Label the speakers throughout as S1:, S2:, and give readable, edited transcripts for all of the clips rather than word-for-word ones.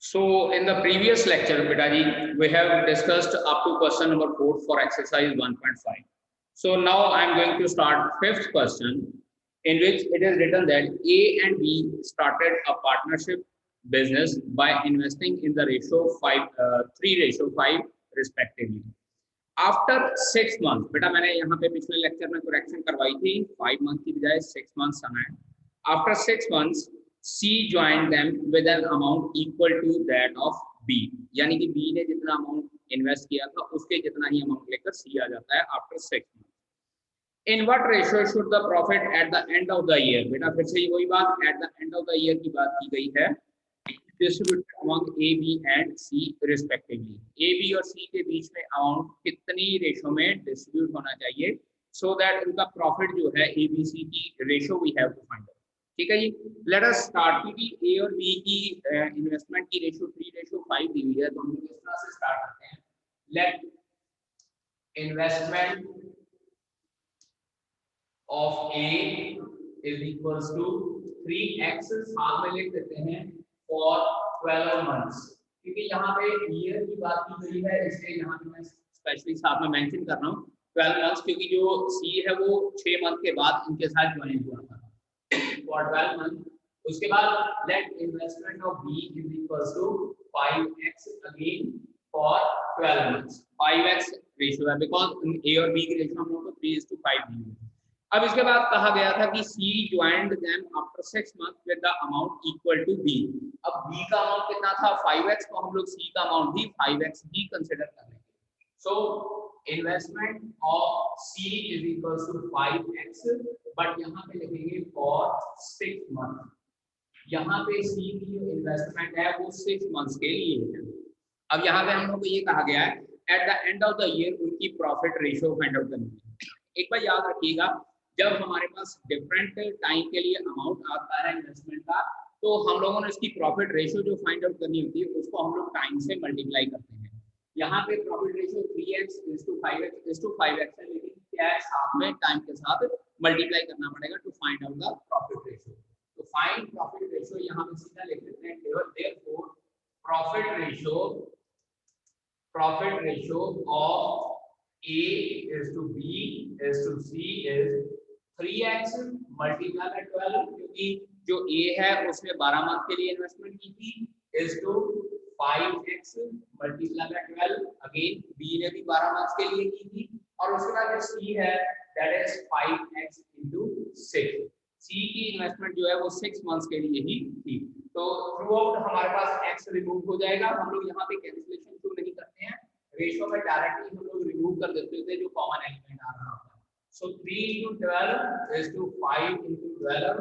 S1: So in the previous lecture, Betaji, we have discussed up to question number 4 for exercise 1.5. So now I'm going to start fifth question, in which it is written that A and B started a partnership business by investing in the ratio 3:5 respectively. After 6 month, बेटा मैंने यहाँ पे पिछले lecture में correction करवाई थी, 5 month की बजाय 6 मंथ समय. After 6 months C join them with an amount equal to that of B, यानी कि बी ने जितना अमाउंट इन्वेस्ट किया था उसके जितना ही अमाउंट लेकर सी आ जाता है after 6 month. In what ratio should the profit at the end of the year, बेटा फिर से वही बात, at the end of the year की बात की गई है, distributed among A B and C respectively. A B और सी के बीच में अमाउंट कितनी रेशो में डिस्ट्रीब्यूट होना चाहिए, सो दैट उनका प्रॉफिट जो है ए बी सी की ratio we have to find out. ठीक है जी, लेट अस स्टार्ट. क्योंकि ए और बी की इन्वेस्टमेंट की रेशो 3:5 दी हुई है, तो हम लोग इस तरह से स्टार्ट करते हैं. Let investment of A is equals to 3x, साथ में लिख देते हैं फॉर 12 मंथ्स, क्योंकि यहाँ पे ईयर की बात की गई है, इसलिए यहाँ पे मैं स्पेशली साथ में मेंशन कर रहा हूँ 12 मंथ्स, क्योंकि जो सी है वो 6 मंथ के बाद इनके साथ ज्वाइन हुआ था फॉर 12 मंथ. उसके बाद let investment of B is equals to 5x again for 12 months. 5x ratio है बिकॉज़ ए और बी की रेशियो हम लोग को 3:5 दी है. अब इसके बाद कहा गया था कि C joined them after 6 months with the amount equal to B. अब B का अमाउंट कितना था 5x, तो हम लोग C का अमाउंट भी 5x ही कंसीडर कर लेंगे. So investment of C is equals to 5x, but यहाँ पे लिखेंगे for 6 months. यहाँ पे C की जो इन्वेस्टमेंट है वो 6 मंथ्स के लिए है. अब यहाँ पे हम लोग को ये कहा गया है eight the end of the year उनकी प्रॉफिट रेशियो फाइंड आउट करनी है. एक बार याद रखिएगा, जब हमारे पास डिफरेंट टाइम के लिए अमाउंट आता है इन्वेस्टमेंट का, तो हम लोगों ने इसकी प्रॉफिट रेशियो जो फाइंड आउट करनी होती है उसको हम लोग टाइम से मल्टीप्लाई करते हैं. यहाँ पे प्रॉफिट रेशियो 3x/5x है, लेकिन क्या है साथ में टाइम के साथ मल्टीप्लाई करना पड़ेगा to find out the profit ratio. तो फाइंड प्रॉफिट रेशियो यहाँ पे सीधा लिख देते हैं therefore profit ratio of A is to B is to C is 3x multiplied by 12, क्योंकि जो A है उसने 12 मंथ के लिए इन्वेस्टमेंट की थी, is to 5x multiplied by 12, again B ने भी 12 मंथ के लिए की थी, और उसके बाद जो C है that is 5x into 6. C की इन्वेस्टमेंट जो है वो 6 मंथ्स के लिए ही थी. तो थ्रू आउट हमारे पास x रिमूव हो जाएगा. हम लोग यहाँ पे कैंसिलेशन क्यों नहीं करते हैं, रेशियो में डायरेक्टली हम लोग रिमूव कर देते थे जो कॉमन एलिमेंट आ रहा होता है. सो 3 into 12 is to 5 into 12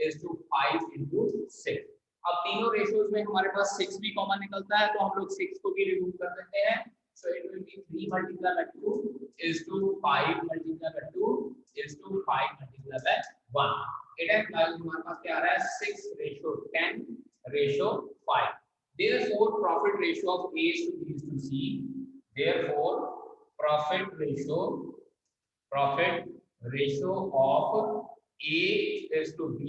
S1: is to 5 into 6. अब तीनों रेशियोज में हमारे पास 6 भी कॉमन निकलता है, तो हम लोग 6 को भी रिमूव कर देते हैं. सो it will B 3 multiplied by 2 is to 5 multiplied by 2 is to 5 multiplied by 1. It implies हमारे पास क्या आ रहा है 6:10:5. Therefore profit ratio of A is to B is to C. Therefore profit ratio of A is to B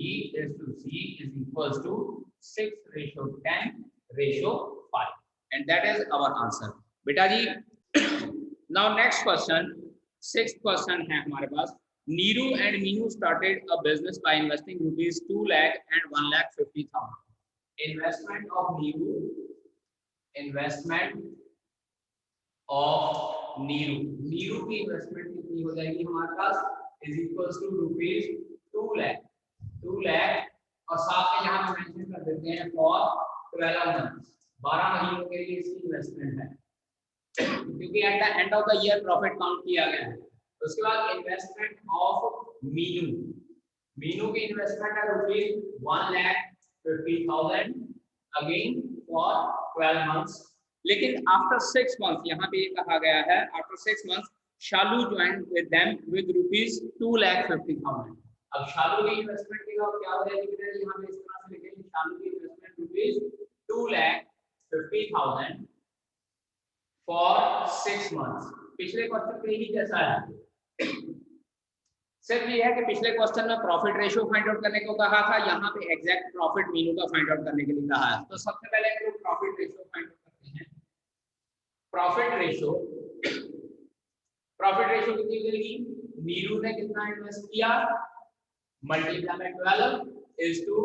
S1: is to C is equals to 6:10:5, and that is our answer. बेटा जी now next question, sixth question है हमारे पास. Neeru and Meenu started a business by investing rupees 2 lakh and 1,50,000. Investment of Neeru की investment कितनी हो जाएगी हमारे पास, is equals to rupees 2 lakh, और साथ में यहाँ पे मेंशन कर देते हैं फॉर 12 मंथ्स, 12 महीनों के लिए इसकी इन्वेस्टमेंट है, क्योंकि eight the end of the year profit count किया गया है. उसके बाद इन्वेस्टमेंट ऑफ मीनू की इन्वेस्टमेंट है रुपीज 1,50,000 अगेन फॉर 12 मंथ्स. लेकिन आफ्टर 6 मंथ यहाँ पे ये कहा गया है after 6 month Shalu join with them with rupees 2,50,000. अब शालू की इन्वेस्टमेंट की क्या हो जाएगी, यहाँ पे इस तरह से लिखेंगे शालू की इन्वेस्टमेंट रुपीज 2,50,000 फॉर 6 मंथ्स. पिछले क्वेश्चन में ही जैसा है, सिर्फ ये है कि पिछले क्वेश्चन में प्रॉफिट रेशियो फाइंड आउट करने को कहा था, यहाँ पे एग्जैक्ट प्रॉफिट मीनू का फाइंड आउट करने के लिए कहा है। तो सबसे पहले हम लोग प्रॉफिट रेशियो फाइंड आउट करते हैं। प्रॉफिट रेशियो कितनी मिलेगी? नीरू ने कितना इन्वेस्ट किया multiply by 12 is to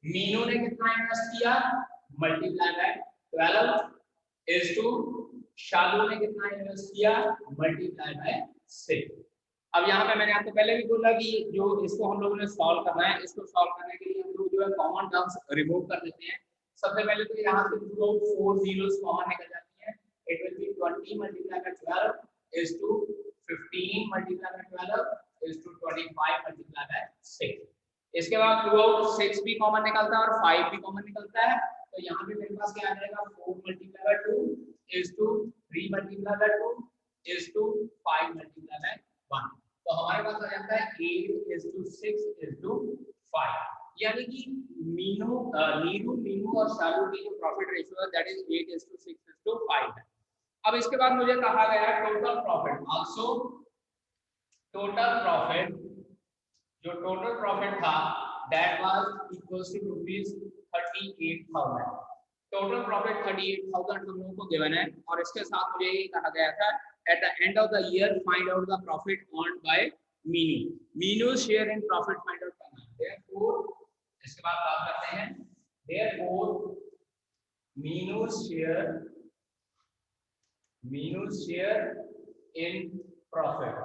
S1: Meenu ने कितना इन्वेस्ट किया multiply by 12 is to Shalu ने कितना इन्वेस्ट किया मल्टीप्लाई बाय 6। अब यहाँ पे मैंने आपको पहले भी बोला कि जो इसको हम लोगों ने सॉल्व करना है, इसको सॉल्व करने के लिए हम लोग जो है कॉमन टर्म्स रिमूव कर देते हैं। सबसे पहले तो यहाँ से 4 जीरोस कॉमन निकल जाती है। It will be 20 multiply by 12 is to 15 multiply by 12 is to 25 multiply by 6। इसके बाद थ्रू आउट 6 भी कॉमन निकलता है और 5 भी कॉमन निकलता है। तो यहाँ पे मेरे पास क्या आ जाएगा 4 multiply by 2 is to 3 multiply by 2 is to 5 multiply by 1। तो हमारे पास आ जाता है 8 is to 6 is to 5, यानी कि नीरू और शालू की जो प्रॉफिट रेशियो है that is 8 is to 6 is to 5 है। अब इसके बाद मुझे कहा गया total profit also, total profit जो टोटल प्रॉफिट था that was equals to rupees 38,000। Total profit 38,000 हम लोगों को गिवन है और इसके साथ मुझे ये कहा गया था at the end of the year find out the profit earned by Meenu's share in profit find out करना है। therefore इसके बाद बात करते हैं therefore Meenu's share in profit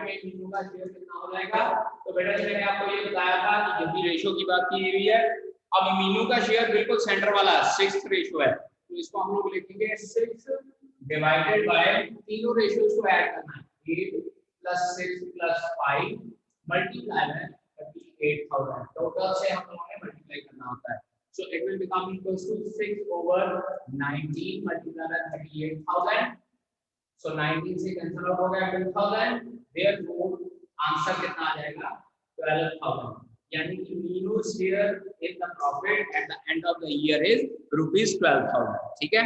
S1: में मीनू का शेयर कितना हो जाएगा? तो बेटा जी मैंने आपको ये बताया था कि जब भी रेशियो की बात की हुई है, अब मीनू का शेयर बिल्कुल सेंटर वाला 6th रेशियो है, तो इसको हम लोग लिखेंगे 6 डिवाइडेड बाय तीनों रेशियोज को ऐड करना है 8 + 6 + 5 मल्टीप्लाई बाय 38,000। टोटल से हम लोगों ने मल्टीप्लाई करना होता है। So it will become equals to 6/19 multiply by 38,000। So 19 से कैंसिल आउट हो गया 2000, देयरफॉर आंसर कितना आ जाएगा 12,000, यानी कि Meenu share in the profit at the end of the year is ₹12,000। ठीक है।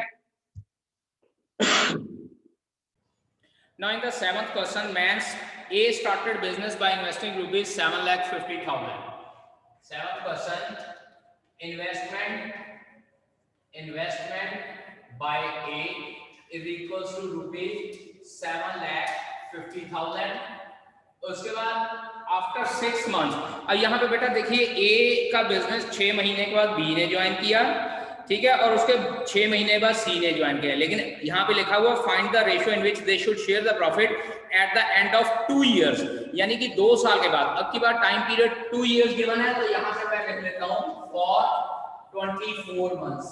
S1: Now in the 7th question, man's A started business by investing ₹7,50,000. 7th question, investment by A is equals to ₹7,50,000। उसके बाद after 6 months, अब यहाँ पे बेटा देखिए A का बिजनेस 6 महीने के बाद B ने ज्वाइन किया, ठीक है, और उसके 6 महीने बाद सी ने ज्वाइन किया, लेकिन यहाँ पे लिखा हुआ find the ratio in which they should share the profit at the end of 2 years, यानी कि 2 साल के बाद। अब की बार टाइम पीरियड 2 years गिवन है, तो यहाँ से मैं लिख लेता हूँ फॉर 24 months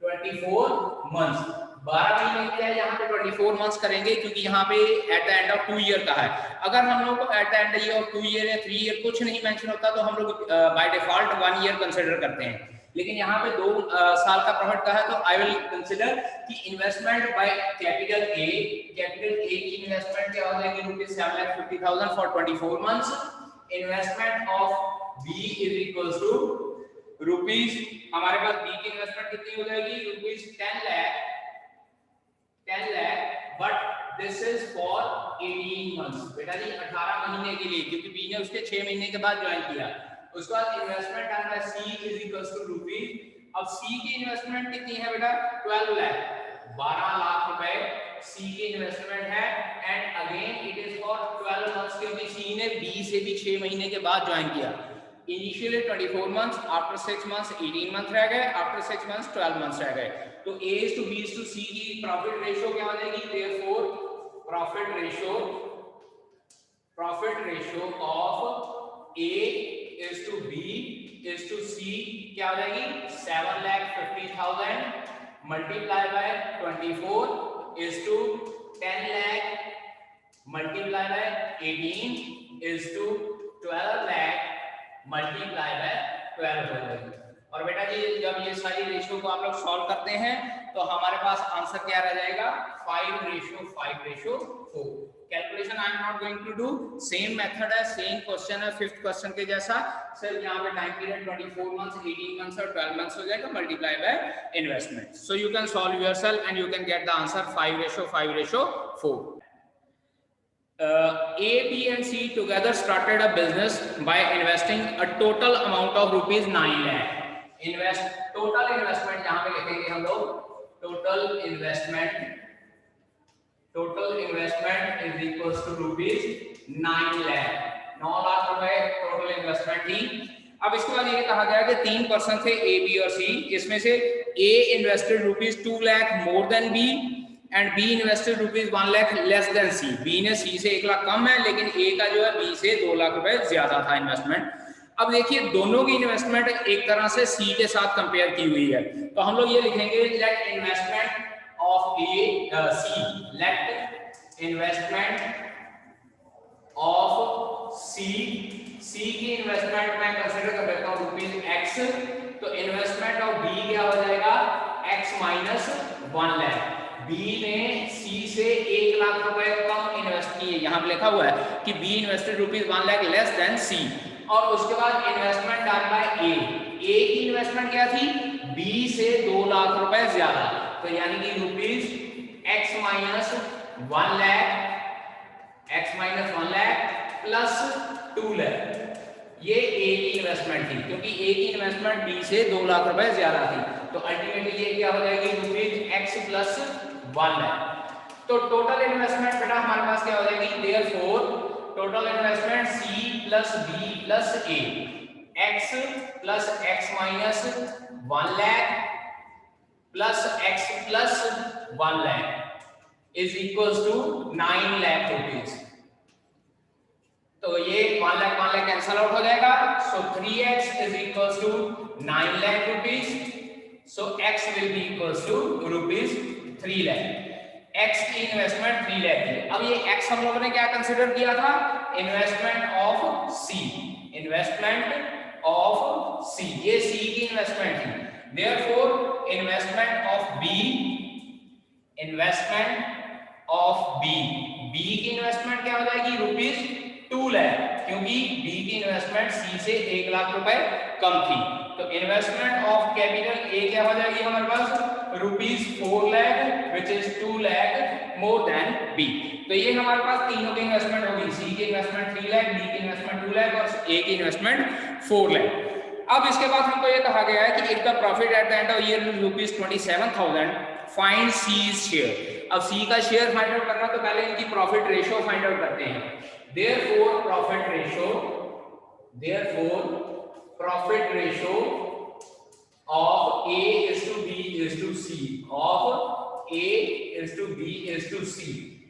S1: 12 महीने किया है, यहाँ पे 24 months करेंगे क्योंकि यहाँ पे eight the end of 2 year का है। अगर हम लोग को eight the end of 2 year या 3 year कुछ नहीं मेंशन होता तो हम लोग बाय डिफॉल्ट 1 year कंसीडर करते हैं, लेकिन यहाँ पे 2 साल का प्रॉफिट का है, तो आई विल कंसीडर कि इन्वेस्टमेंट बाय कैपिटल ए की इन्वेस्टमेंट क्या हो जाएगी ₹7,50,000 for 24 months। Investment of B is equals to rupees, हमारे पास बी की इन्वेस्टमेंट कितनी हो जाएगी ₹10 lakh, but this is for 18 months। बेटा जी 18 महीने के लिए, क्योंकि बी ने उसके 6 महीने के बाद ज्वाइन किया। उसके बाद investment done by C is equals to rupees. अब सी की इन्वेस्टमेंट कितनी है बेटा 12 लाख, 12 लाख रुपए सी की इन्वेस्टमेंट है, and again it is for 12 months, क्योंकि सी ने बी से भी 6 महीने के बाद ज्वाइन किया। Initially 24 months, after 6 months 18 months रह गए, आफ्टर 6 months 12 months रह गए। तो A is to B is to C की प्रॉफिट रेशियो क्या हो जाएगी? Therefore profit ratio of A is to B is to C क्या हो जाएगी 7,50,000 multiply by 24 is to 10 lakh multiply by 18 is to 12 lakh multiply by 12 हो जाएगी। और बेटा जी जब ये सारी रेशियो को आप लोग सॉल्व करते हैं तो हमारे पास आंसर क्या रह जाएगा 5:4। Calculation I am not going to do, same method है, सेम क्वेश्चन है 5th क्वेश्चन के जैसा, सिर्फ यहाँ पे टाइम पीरियड 24 months 18 months और 12 months हो जाएगा multiply by investment. So you can solve yourself and you can get the answer 5:4। A, B and C together started a business by investing a total amount of rupees 9 lakh. Invest total investment यहाँ पे लिखेंगे हम लोग total investment is equals to rupees 9 lakh. 9 lakh रुपए total investment थी. अब इसके बाद ये कहा गया कि 3 पर्सन थे A, B और C. इसमें से A invested rupees 2 lakh more than B and B invested rupees 1 lakh less than C. B ने C से 1 लाख कम है, लेकिन A का जो है B से 2 लाख रुपए ज्यादा था इन्वेस्टमेंट. अब देखिए दोनों की इन्वेस्टमेंट एक तरह से C के साथ कंपेयर की हुई है, तो हम लोग ये लिखेंगे let investment of C, let investment of C की इन्वेस्टमेंट मैं कंसीडर कर लेता हूं रुपीज X, तो इन्वेस्टमेंट ऑफ B क्या हो जाएगा X माइनस 1 लाख. B ने C से 1 लाख रुपए कम इन्वेस्ट किए, यहाँ पे लिखा हुआ है कि B invested rupees 1 lakh less than C. और उसके बाद इन्वेस्टमेंट डन बाय A की इन्वेस्टमेंट क्या थी B से 2 लाख रुपए ज्यादा, तो यानी कि rupees X minus 1 lakh plus 2 lakh, ये A की इन्वेस्टमेंट थी, क्योंकि A की इन्वेस्टमेंट B से 2 लाख रुपए ज्यादा थी, तो अल्टीमेटली ये क्या हो जाएगी रुपीज X प्लस 1 लाख. तो टोटल इन्वेस्टमेंट बेटा हमारे पास क्या हो जाएगी, therefore total investment C plus B plus A, X plus X minus 1 lakh plus X plus 1 lakh is equals to 9 lakh rupees. तो ये 1 लाख कैंसल आउट हो जाएगा, so 3x is equals to 9 lakh rupees, so x will be equals to rupees 3 lakh. x की investment 3 lakh थी. अब ये x हम लोगों ने क्या कंसीडर किया था, investment of C, investment of C, ये C की इन्वेस्टमेंट थी. Therefore investment of B, B की इन्वेस्टमेंट क्या हो जाएगी रुपीज 2 लाख, क्योंकि B की इन्वेस्टमेंट C से 1 लाख रुपए कम थी. तो इन्वेस्टमेंट ऑफ कैपिटल A क्या हो जाएगी हमारे पास rupees 4 lakh which is 2 lakh more than B. तो ये हमारे पास तीनों की इन्वेस्टमेंट होगी, C की इन्वेस्टमेंट 3 लाख, B की इन्वेस्टमेंट 2 लाख और A की इन्वेस्टमेंट 4 लाख. अब इसके बाद हमको ये कहा गया है कि if the profit at the end of year rupees 27,000 find C share. अब C का शेयर फाइंड आउट करना, तो पहले इनकी प्रॉफिट रेशियो फाइंड आउट करते हैं. Therefore profit ratio of A is to B is to C, of A is to B is to C.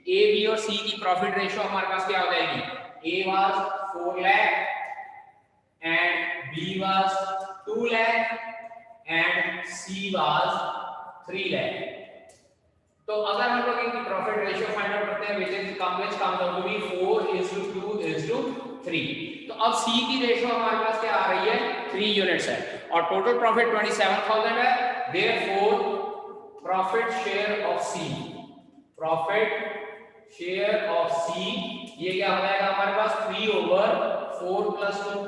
S1: A, B और C की प्रॉफिट रेशियो हमारे पास क्या हो जाएगी, A was 4 lakh and B was 2 lakh and C was 3 lakh. तो अगर हम लोग इनकी प्रॉफिट रेशियो फाइंड आउट करते हैं which comes out to be 4:2:3. तो अब C की रेशियो हमारे पास क्या आ रही है 3 यूनिट्स है और टोटल प्रॉफिट 27,000 है. Therefore profit share of C ये क्या हो जाएगा हमारे पास 3/4 + 2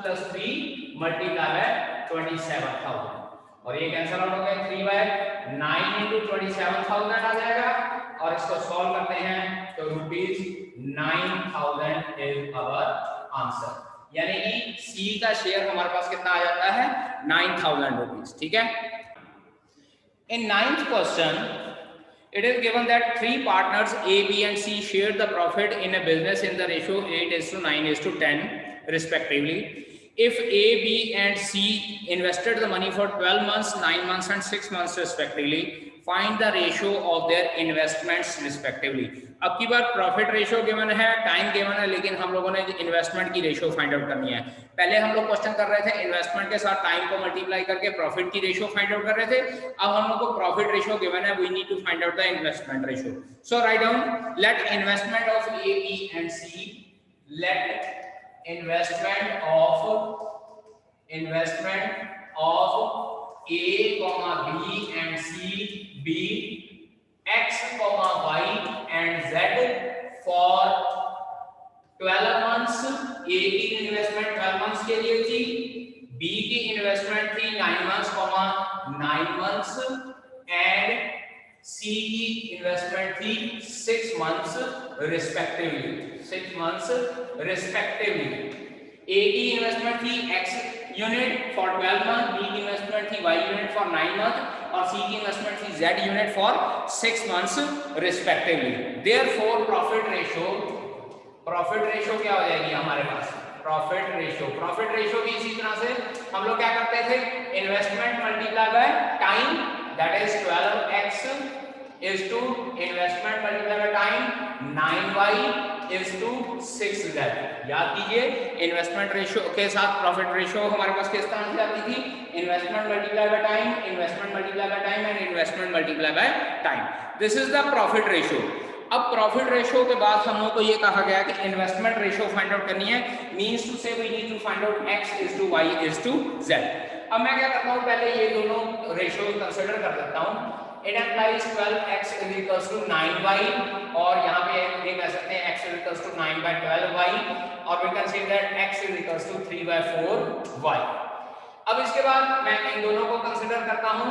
S1: + 3 मल्टीप्लाई बाय 27,000 और ये कैंसिल आउट हो गया. 3/9 × 27,000 आ जाएगा और इसको सॉल्व करते हैं तो रुपीज 9,000 इज आवर आंसर. यानी कि C का शेयर हमारे पास कितना आ जाता है 9,000 रुपीज. ठीक है. In 9th question, it is given that 3 partners A, B and C shared the profit in a business in the ratio 8:9:10 respectively. If A, B and C invested the money for 12 months, 9 months and 6 months respectively, find the ratio of their investments respectively. अब की बार profit ratio given है, time given है, लेकिन हम लोगों ने investment की ratio find out करनी है. पहले हम लोग क्वेश्चन कर रहे थे इन्वेस्टमेंट के साथ टाइम को मल्टीप्लाई करके प्रॉफिट की रेशियो फाइंड आउट कर रहे थे. अब हम लोग को प्रॉफिट रेशियो गिवन है, we need to find out the investment ratio. So write down let investment of A, B and C, let investment of A, B and C be X, Y and Z for 12 months. A की investment 12 months के लिए थी, B की investment थी 9 months, 9 months and सी की investment थी 6 months respectively, 6 months respectively. A की investment थी x unit for 12 month, B की इन्वेस्टमेंट थी y यूनिट फॉर 9 मंथ और सी की इन्वेस्टमेंट थी z unit for 6 months respectively. Therefore profit ratio क्या हो जाएगी हमारे पास, प्रॉफिट रेशियो भी इसी तरह से हम लोग क्या करते थे, investment multiply by time, that is 12x is to investment multiplied by time, 9y is to 6z। याद कीजिए इन्वेस्टमेंट रेशियो के साथ प्रॉफिट रेशियो हमारे पास किस तरह से आती थी, investment multiply by time, investment multiply by time and investment multiply by time. This is the profit ratio. अब प्रॉफिट रेशियो के बाद हम लोग को ये कहा गया कि इन्वेस्टमेंट रेशियो फाइंड आउट करनी है, means to say we need to find out x is to y is to z। अब मैं क्या करता हूं, पहले ये दोनों रेशियो कंसीडर कर लेता हूं। It implies 12x is equals to 9y और यहाँ पे ये कह सकते हैं x is equals to 9 by 12y और we can say that x is equals to 3 by 4y। अब इसके बाद मैं इन दोनों को कंसीडर करता हूँ,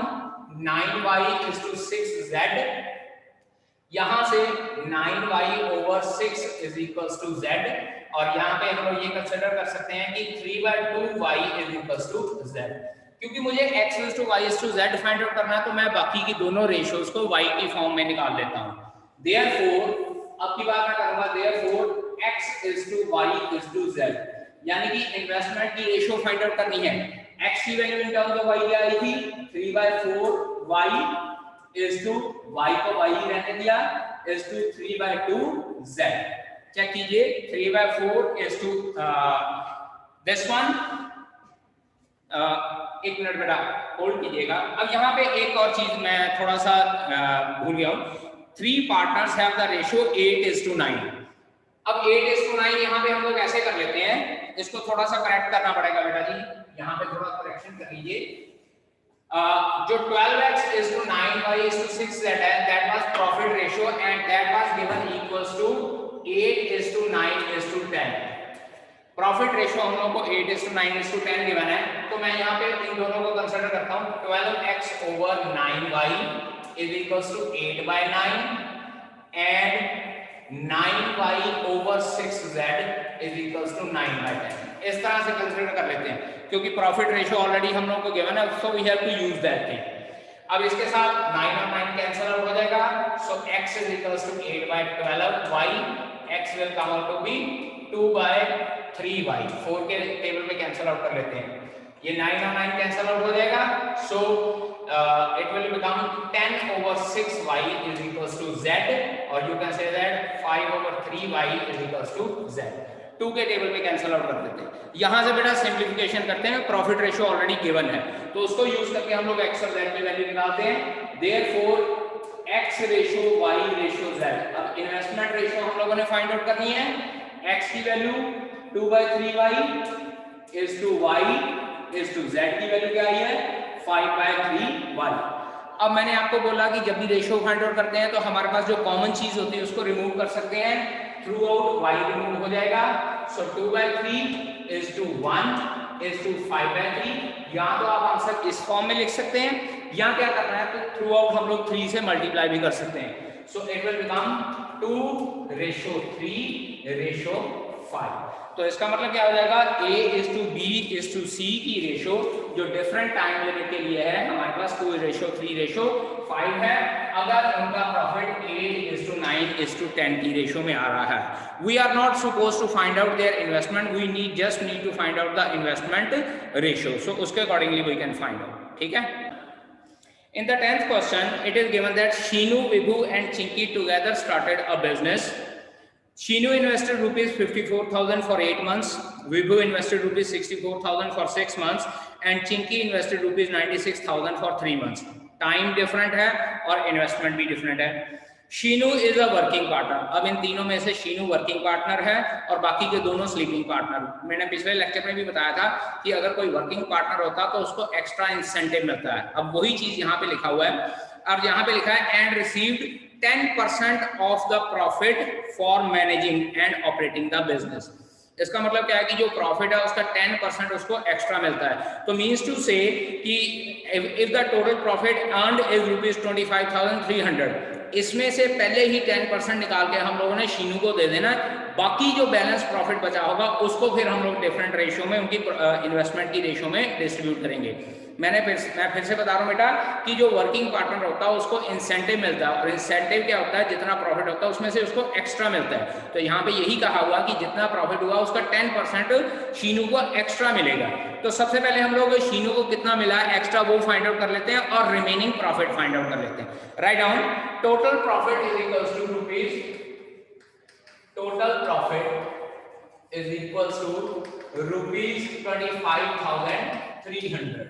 S1: 9y is to 6z, यहाँ से 9y over 6 is equals to z और यहाँ पे हम लोग ये कंसीडर कर सकते हैं कि 3 by 2y is equals to z। क्योंकि मुझे x is to y is to z find out करना है तो मैं बाकी की दोनों रेशियोज को y की फॉर्म में निकाल लेता हूँ। Therefore अब की बात मैं करूंगा, therefore x is to y is to z, यानी कि इन्वेस्टमेंट की रेशियो फाइंड आउट करनी है। x की value in terms of y क्या आई थी, 3 by 4y is to y को y ही रहने दिया is to 3 by 2z। Check कीजिए 3 by 4 is to this one। एक मिनट बेटा होल्ड कीजिएगा। अब यहाँ पे एक और चीज मैं थोड़ा सा भूल गया हूँ, 3 पार्टनर्स हैव द रेशियो 8:9। अब 8:9 यहाँ पे हम लोग ऐसे कर लेते हैं, इसको थोड़ा सा करेक्ट करना पड़ेगा बेटा जी, यहाँ पे थोड़ा करेक्शन कर लीजिए। जो 12x is to 9y is to 6z है, that was profit ratio and that was given equals to 8:9 is to 10। Profit ratio हम लोगों को 8:9 is to 10 गिवन है, तो मैं यहाँ पे इन दोनों को कंसीडर करता हूँ। 12x over 9y is equals to 8 by 9 and 9y over 6z is equals to 9 by 10। इस तरह से कंसीडर कर लेते हैं क्योंकि प्रॉफिट रेशियो ऑलरेडी हम लोगों को गिवन है, so we have to use that thing. अब इसके साथ 9 और 9 कैंसिल आउट हो जाएगा, सो x is equals to 8 by 12y, x will come out to be 2 by 3y। 4 के टेबल में कैंसिल आउट कर लेते हैं, ये 9 और 9 कैंसिल आउट हो जाएगा, सो it will become 10 over 6y is equals to z और you can say that 5 over 3y is equals to z। 2 के टेबल में कैंसिल आउट कर देते हैं। यहाँ से बेटा सिंप्लीफिकेशन करते हैं, प्रॉफिट रेशियो ऑलरेडी गिवन है तो उसको यूज करके हम लोग x और z की वैल्यू निकालते हैं। Therefore x ratio y ratio z। अब इन्वेस्टमेंट रेशियो हम लोगों ने फाइंड आउट करनी है, x की value 2 by 3y is to y is to z की वैल्यू क्या आई है, 5 by 3y। अब मैंने आपको बोला कि जब भी रेशियो फाइंड आउट करते हैं तो हमारे पास जो कॉमन चीज होती है उसको रिमूव कर सकते हैं, थ्रू आउट y रिमूव हो जाएगा, सो 2 by 3 is to 1 is to 5 by 3। या तो आप आंसर इस फॉर्म में लिख सकते हैं या क्या करना है तो थ्रू आउट हम लोग 3 से मल्टीप्लाई भी कर सकते हैं, सो इट विल बिकम 2:3:5। तो इसका मतलब क्या हो जाएगा, a is to b is to c की रेशियो जो डिफरेंट टाइम लिमिट के लिए है हमारे पास 2:3:5 है। अगर उनका प्रॉफिट 8:9:10 की रेशियो में आ रहा है, we are not suppose to find out their investment, we just need to find out the investment ratio, so उसके accordingly we can find out. ठीक है। In the 10th question, it is given that Shinu, Vibhu and Chinky together started a business. Shinu invested rupees 54,000 for 8 months, Vibhu invested rupees 64,000 for 6 months and Chinky invested rupees 96,000 for 3 months. Time different है और investment भी different है। Sheenu is a working partner. अब इन तीनों में से Sheenu working partner है और बाकी के दोनों स्लीपिंग पार्टनर। मैंने पिछले लेक्चर में भी बताया था कि अगर कोई वर्किंग पार्टनर होता तो उसको एक्स्ट्रा इंसेंटिव मिलता है। अब वही चीज यहाँ पे लिखा हुआ है और यहाँ पे लिखा है and received 10% of the profit for managing and operating the business.
S2: इसका मतलब क्या है कि जो प्रॉफिट है उसका 10% उसको एक्स्ट्रा मिलता है। तो मीन्स टू से कि if the total profit earned is ₹25,300, इसमें से पहले ही 10% निकाल के हम लोगों ने शीनू को दे देना, बाकी जो बैलेंस प्रॉफिट बचा होगा उसको फिर हम लोग डिफरेंट रेशियो में उनकी इन्वेस्टमेंट की रेशियो में डिस्ट्रीब्यूट करेंगे। मैं फिर से बता रहा हूँ बेटा कि जो वर्किंग पार्टनर होता है उसको इंसेंटिव मिलता है, और इंसेंटिव क्या होता है, जितना प्रॉफिट होता है उसमें से उसको एक्स्ट्रा मिलता है। तो यहाँ पे यही कहा हुआ कि जितना प्रॉफिट हुआ उसका 10% शीनू को एक्स्ट्रा मिलेगा। तो सबसे पहले हम लोग शीनू को कितना मिला एक्स्ट्रा वो फाइंड आउट कर लेते हैं और रिमेनिंग प्रॉफिट फाइंड आउट कर लेते हैं। Write down total profit is equals to total profit is equals to ₹25,300।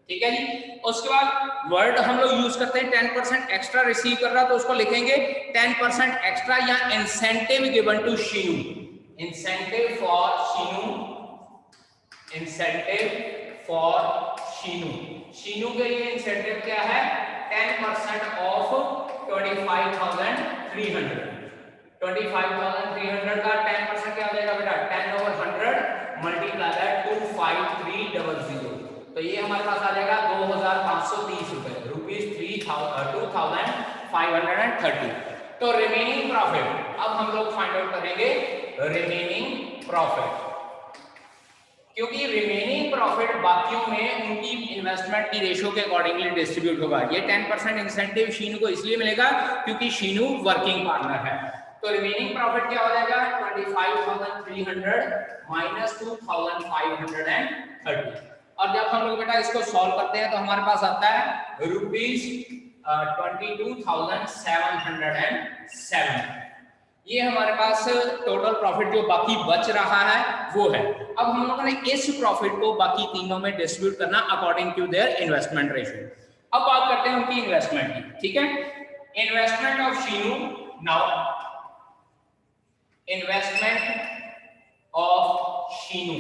S2: ठीक है जी। उसके बाद वर्ड हम लोग यूज करते हैं 10% एक्स्ट्रा रिसीव कर रहा, तो उसको लिखेंगे 10% एक्स्ट्रा या incentive given to Sheenu, incentive for Sheenu, incentive for Sheenu. Sheenu के लिए इंसेंटिव क्या है, 10% ऑफ 25,300। 25,300 का 10% क्या हो जाएगा बेटा, 10/100 मल्टीप्लाई बाय 25300। तो ये हमारे पास आ जाएगा 2,530 रुपए, ₹2530। तो रिमेनिंग प्रॉफिट अब हम लोग फाइंड आउट करेंगे रिमेनिंग प्रॉफिट, क्योंकि रिमेनिंग प्रॉफिट बाकियों में उनकी इन्वेस्टमेंट की रेशियो के अकॉर्डिंगली डिस्ट्रीब्यूट होगा। ये 10% इंसेंटिव शीनू को इसलिए मिलेगा क्योंकि शीनू वर्किंग पार्टनर है। तो रिमेनिंग प्रॉफिट क्या हो जाएगा, 25,300 माइनस 2,530। और जब हम लोग बेटा इसको सॉल्व करते हैं तो हमारे पास आता है ₹22,707। ये हमारे पास टोटल प्रॉफिट जो बाकी बच रहा है वो है। अब हम लोगों ने इस प्रॉफिट को बाकी तीनों में डिस्ट्रीब्यूट करना according to their investment ratio. अब बात करते हैं उनकी इन्वेस्टमेंट की। ठीक है, investment of Sheenu. Now investment of Sheenu,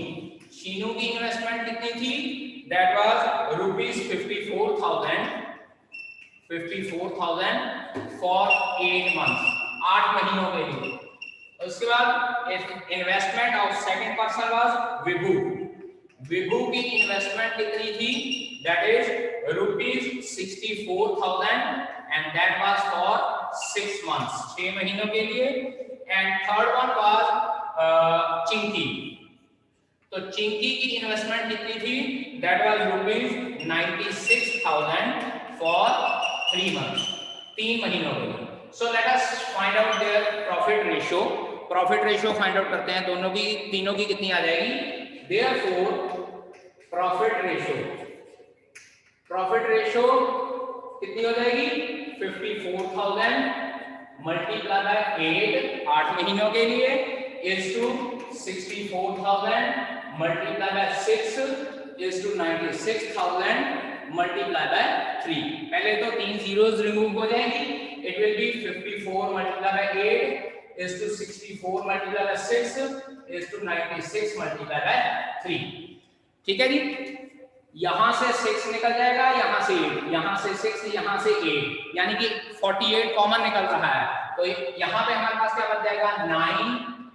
S2: Sheenu की इन्वेस्टमेंट कितनी थी, दैट वाज ₹54,000 फॉर 8 मंथ्स, 8 महीनों के लिए। उसके बाद investment of second person was Vibhu, Vibhu की इन्वेस्टमेंट कितनी थी, that is ₹64,000 and that was for 6 months, 6 महीनों के लिए। And third one was Chinki, तो चिंकी की इन्वेस्टमेंट कितनी थी, दैट वाज ₹96,000 फॉर 3 मंथ्स, 3 महीनों के लिए। So let us find out their profit ratio. Profit ratio find out करते हैं, दोनों की तीनों की कितनी आ जाएगी। देयरफॉर प्रॉफिट रेशियो कितनी हो जाएगी, 54,000 मल्टीप्लाई बाय 8 महीनों के लिए is to 64,000 multiply by 6 is to 96,000 multiply by 3। पहले तो 3 जीरोस रिमूव हो जाएंगी, it will be 54 multiply by 8 is to 64 multiplied by 6 is to 96 multiplied by 3। ठीक है जी, यहां से 6 निकल जाएगा, यहां से 8, यहां से 6, यहां से 8, यानी कि 48 कॉमन निकल रहा है। तो यहां पे हमारे पास क्या बच जाएगा, 9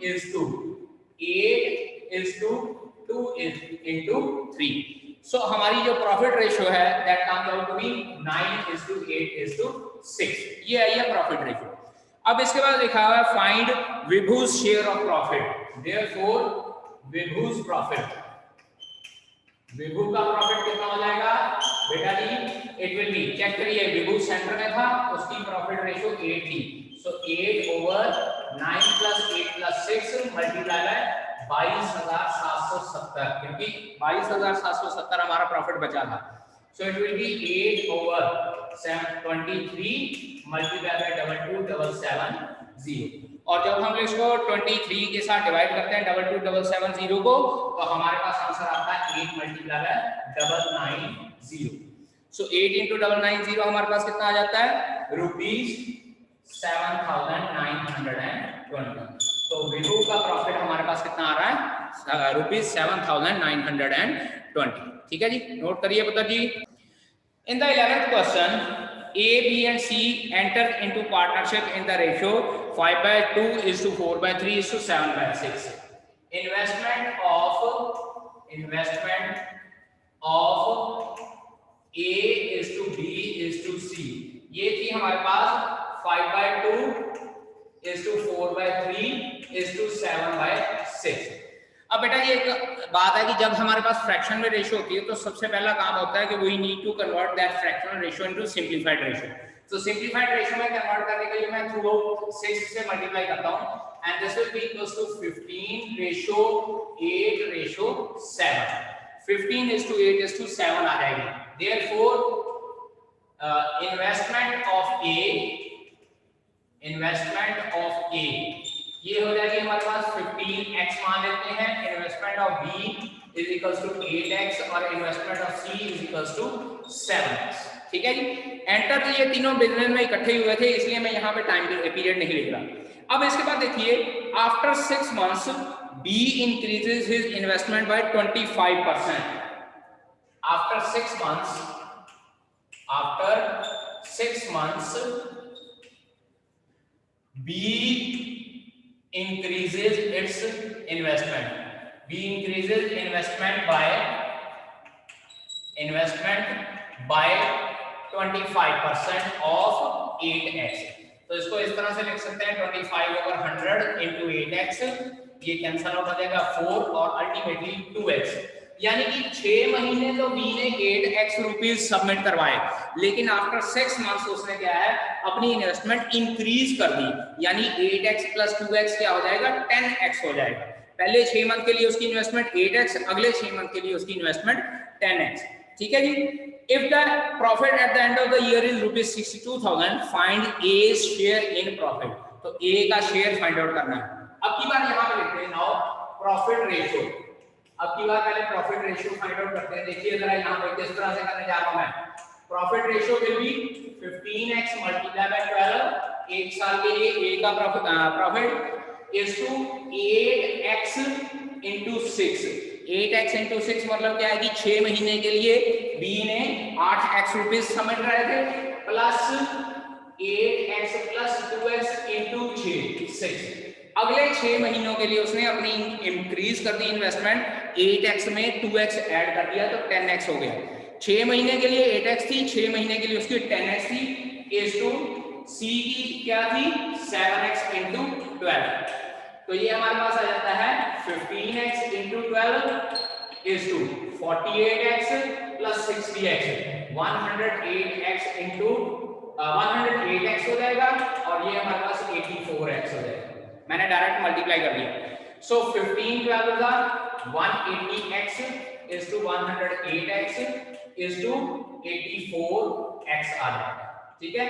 S2: is to 8 is to 2 is into 3। So हमारी जो प्रॉफिट रेशियो है that comes out to be 9 is to 8 is to 6। ये है ये प्रॉफिट रेशियो। अब इसके बाद लिखा हुआ है find Vibhu's share of profit. Therefore Vibhu's profit, Vibhu का प्रॉफिट कितना हो जाएगा बेटा जी, इट विल बी, चेक करिए विभू सेंटर में था, उसकी प्रॉफिट रेशियो 8 थी। सो 8/9 + 8 + 6 मल्टीप्लाई बाय 22,770, क्योंकि 22,770 हमारा प्रॉफिट बचा था। सो it will B 8/723 multiply by 22,770। और जब हम इसको 23 के साथ डिवाइड करते हैं 22,770 को, तो हमारे पास आंसर आता है 8 मल्टीप्लाई बाय 990। सो 8 × 990 हमारे पास कितना आ जाता है, ₹7,920। तो विभू का प्रॉफिट हमारे पास कितना आ रहा है, ₹7,920। ठीक है जी, नोट करिए पुत्र जी। In the 11th question, A, B and C enter into partnership in the ratio 5/2 is to 4/3 is to 7/6. Investment of A is to B is to C, ये थी हमारे पास 5/2 is to 4/3 is to 7/6। अब बेटा ये एक बात है कि जब हमारे पास फ्रैक्शन में रेशियो होती है तो सबसे पहला काम होता है कि we need to convert that fractional ratio into simplified ratio. तो सिंपलीफाइड रेशियो में कन्वर्ट करने के लिए मैं थ्रू आउट 6 से मल्टीप्लाई करता हूं and this will be equals to 15/8/7। 15:8/7 आ जाएगी। Therefore investment of A ये हो जाएगी हमारे पास 15x मान लेते हैं। Investment of B is equals to 8x और investment of C is equals to 7x। ठीक है जी। एंटर तो ये तीनों बिजनेस में इकट्ठे हुए थे इसलिए मैं यहाँ पे टाइम पीरियड नहीं लिख रहा। अब इसके बाद देखिए after 6 months B increases his investment by 25%। After 6 months B increases its investment। B increases investment by 25% of 8x। तो इसको इस तरह से लिख सकते हैं 25/100 into 8x, ये कैंसिल आउट हो जाएगा 4 और अल्टीमेटली 2x। यानी कि 6 महीने तो B ने 8x रुपीस सबमिट करवाए लेकिन आफ्टर 6 मंथ्स उसने क्या है अपनी इन्वेस्टमेंट इंक्रीज कर दी, यानी 8x + 2x क्या हो जाएगा 10x हो जाएगा। पहले 6 मंथ के लिए उसकी इन्वेस्टमेंट 8x, अगले 6 मंथ के लिए उसकी इन्वेस्टमेंट 10x। ठीक है जी। If the profit at the end of the year is ₹62,000, find A's share in profit। तो A का शेयर फाइंड आउट करना है। अब की बार यहाँ पे लिखते हैं नाउ प्रॉफिट रेशियो। अब की बार पहले प्रॉफिट रेशियो फाइंड आउट करते हैं। देखिए जरा यहाँ पे किस तरह से करने जा रहा हूँ मैं। Profit ratio will be 15x multiply by 12। एक साल के लिए A का profit is to 8x into 6। 8x into 6 मतलब क्या है कि 6 महीने के लिए B ने 8x रुपीस समझ रहे थे प्लस 8x + 2x into 6। अगले 6 महीनों के लिए उसने अपनी इंक्रीज कर दी इन्वेस्टमेंट 8x में 2x ऐड कर दिया तो 10x हो गया। 6 महीने के लिए 8x थी, 6 महीने के लिए उसकी 10x थी। इज टू C की क्या थी 7x into 12। तो ये हमारे पास आ जाता है 15x into 12 is to 48x plus 60x। 108x into 108x हो जाएगा और ये हमारे पास 84x हो जाएगा। मैंने डायरेक्ट मल्टीप्लाई कर दिया। सो 15 12 का 180x is to 108x is to 84x आ जाएगा। ठीक है।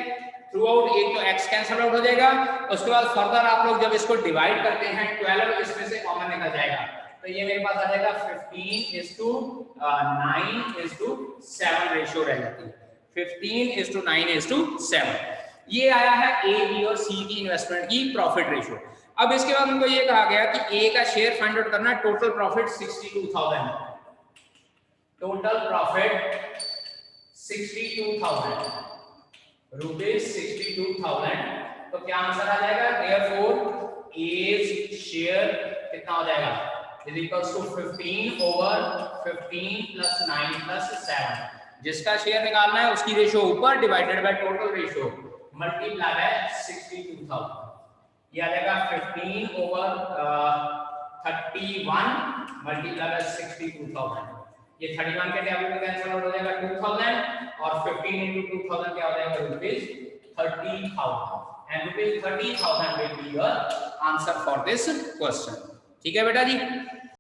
S2: थ्रू आउट एक तो x कैंसिल आउट हो जाएगा, उसके बाद फर्दर आप लोग जब इसको डिवाइड करते हैं 12 इसमें से कॉमन निकल जाएगा तो ये मेरे पास आ जाएगा 15:9:7 रेशियो रह जाती है। 15:9:7 ये आया है A, B और C की इन्वेस्टमेंट की प्रॉफिट रेशियो। अब इसके बाद हमको ये कहा गया कि A का शेयर फाइंड आउट करना। Total profit 62,000। Total profit 62,000 rupees 62,000। तो क्या आंसर आ जाएगा देयरफॉर A's शेयर कितना हो जाएगा इज इक्वल्स टू 15/15 + 9 + 7। जिसका शेयर निकालना है उसकी रेशियो ऊपर divided by total ratio multiply by 62,000। ये आ जाएगा 15/31 मल्टीप्लाई बाय 62,000। ये 31 के टेबल में कैंसिल आउट हो जाएगा 2000 और 15 into 2000 क्या हो जाएगा rupees 30,000 and rupees 30,000 will be your answer for this question। ठीक है बेटा जी।